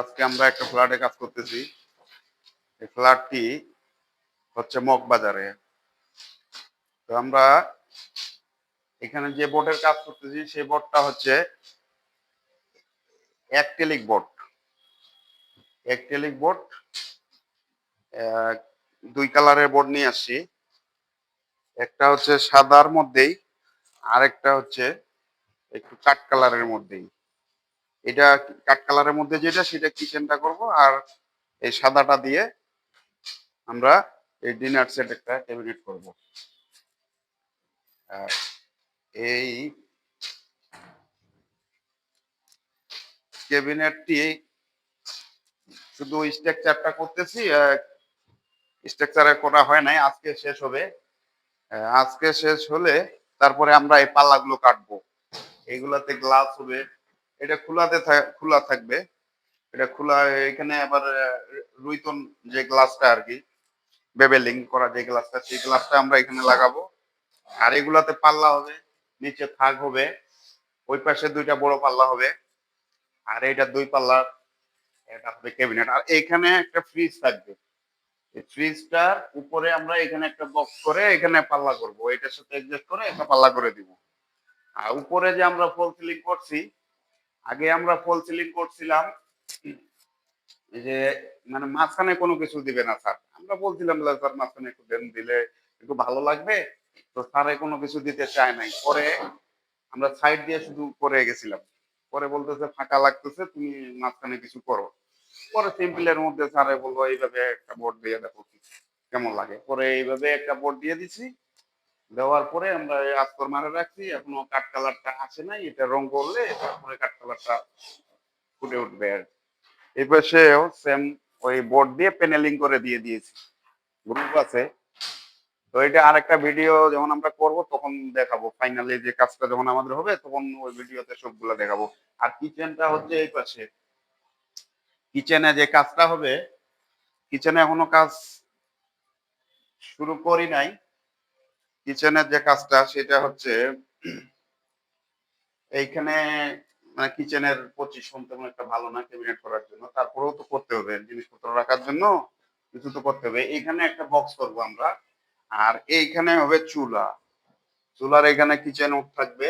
আজকে আমরা একটা ফ্ল্যাটে কাজ করতেছি। এই ফ্ল্যাটটি হচ্ছে মগবাজারে। তো আমরা এখানে যে বোর্ডের কাজ করতেছি সেই বোর্ডটা হচ্ছে অ্যাক্রিলিক বোর্ড। অ্যাক্রিলিক বোর্ড দুই কালারের বোর্ড নিয়ে আসছি। একটা হচ্ছে সাদার মধ্যেই, আরেকটা হচ্ছে একটু কাঠ কালারের মধ্যেই। এটা কাঠ কালারের মধ্যে যেটা সেটা কিচেনটা করব, আর এই সাদাটা দিয়ে আমরা এই ডিনার সেট একটা ক্যাবিনেট করব। এই ক্যাবিনেটটি শুধু স্ট্রাকচারটা করতেছি, স্ট্রাকচারে করা হয় নাই, আজকে শেষ হবে। আজকে শেষ হলে তারপরে আমরা এই পাল্লাগুলো কাটবো। এইগুলাতে গ্লাস হবে, এটা খোলা থাকবে। এটা খোলা, এখানে আবার রুইতন যে গ্লাসটা আর কি, বেবেলিং করা যে গ্লাসটা, সেই গ্লাসটা আমরা এখানে লাগাবো। আর এগুলাতে পাল্লা হবে, নিচে থাক হবে, ওই পাশে দুইটা বড় পাল্লা হবে, আর এইটা দুই পাল্লার এটা হবে ক্যাবিনেট। আর এইখানে একটা ফ্রিজ থাকবে। এই ফ্রিজটার উপরে আমরা এখানে একটা বক্স করে এখানে পাল্লা করব, এটার সাথে অ্যাডজাস্ট করে একটা পাল্লা করে দিব। আর উপরে যে আমরা ফল সিলিং করছি, আগে আমরা ফল সিলিং করছিলাম এই যে মানে মাঝখানে কোনো কিছু দিবে না স্যার। আমরা বলছিলাম স্যার মাঝখানে একটু দেন, দিলে একটু ভালো লাগবে। তো স্যারে কোনো কিছু দিতে চায় নাই। পরে আমরা সাইড দিয়ে শুধু করে গেছিলাম। পরে বলতেছে ফাঁকা লাগতেছে, তুমি মাঝখানে কিছু করো। পরে সিম্পলের মধ্যে স্যারে বললো এইভাবে একটা বোর্ড দিয়ে দেখো কেমন লাগে। পরে এইভাবে একটা বোর্ড দিয়ে দিছি। দেওয়ার পরে আমরা আস্তর মারে রাখছি, এখনো কাঠ কালারটা আসে নাই। এটা রং করলে তারপরে কাঠ কালারটা ফুটে উঠবে। আর এই পাশেও সেম ওই বোর্ড দিয়ে প্যানেলিং করে দিয়ে দিয়েছি, গ্রুপ আছে। তো এটা আরেকটা ভিডিও যখন আমরা করব তখন দেখাবো, ফাইনালি যে কাজটা যখন আমাদের হবে তখন ওই ভিডিওতে সবগুলা দেখাবো। আর কিচেনটা হচ্ছে এই পাশে। কিচেনে যে কাজটা হবে, কিচেনে এখনো কাজ শুরু করি নাই। কিচেনের যে কাজটা সেটা হচ্ছে এইখানে মানে কিচেনের পজিশন তেমন একটা ভালো না ক্যাবিনেট করার জন্য, তারপরেও তো করতে হবে, জিনিসপত্র রাখার জন্য কিছু তো করতে হবে। এইখানে একটা বক্স করব আমরা। আর এইখানে হবে চুলা। চুলার এখানে কিচেন উঠ থাকবে।